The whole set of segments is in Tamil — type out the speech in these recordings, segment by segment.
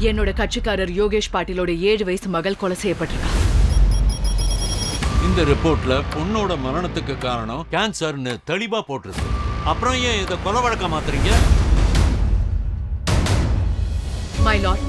என்னோட கட்சிக்காரர் யோகேஷ் பாட்டீலோட 7 வயசு மகள் கொலை செய்யப்பட்டிருக்கா. இந்த ரிப்போர்ட்ல பொண்ணோட மரணத்துக்கு காரணம் கேன்சர்னு தெளிவா போட்டிருக்கு. அப்புறம் ஏன் இதை கொலை வழக்க மாத்துறீங்க? மை லார்ட்,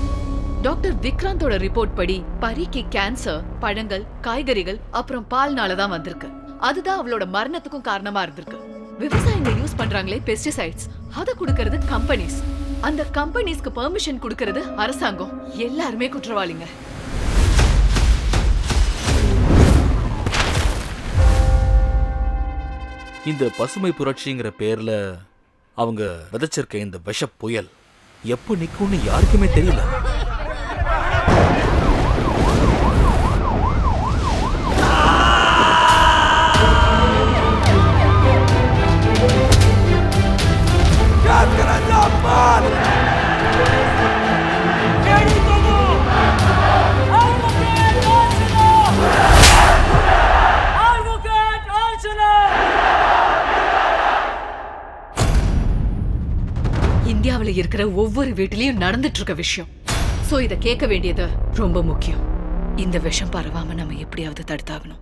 டாக்டர் விக்ராந்தோட ரிப்போர்ட் படி பரிக்கு கேன்சர் பழங்கள், காய்கறிகள் அப்புறம் பால்னால தான் வந்திருக்கு. அதுதான் அவளோட மரணத்துக்கும் காரணமா இருந்திருக்கு. விவசாயிங்க யூஸ் பண்றாங்களே பெஸ்டிசைட்ஸ், அத குடுக்கிறது கம்பெனிஸ். அந்த கம்பெனிஸ்க்கு பெர்மிஷன் கொடுக்கிறது அரசாங்கம். எல்லாருமே குற்றவாளிங்க. இந்த பசுமை புரட்சிங்கிற பேர்ல அவங்க விதைச்சிருக்க இந்த விஷ புயல் எப்போ நிக்கும்னு யாருக்குமே தெரியல. இந்தியாவுல இருக்கிற ஒவ்வொரு வீட்டிலையும் நடந்துட்டு இருக்க விஷயம். சோ இத கேட்க வேண்டியது ரொம்ப முக்கியம். இந்த விஷம் பரவாம நம்ம எப்படியாவது தடுத்தாகணும்.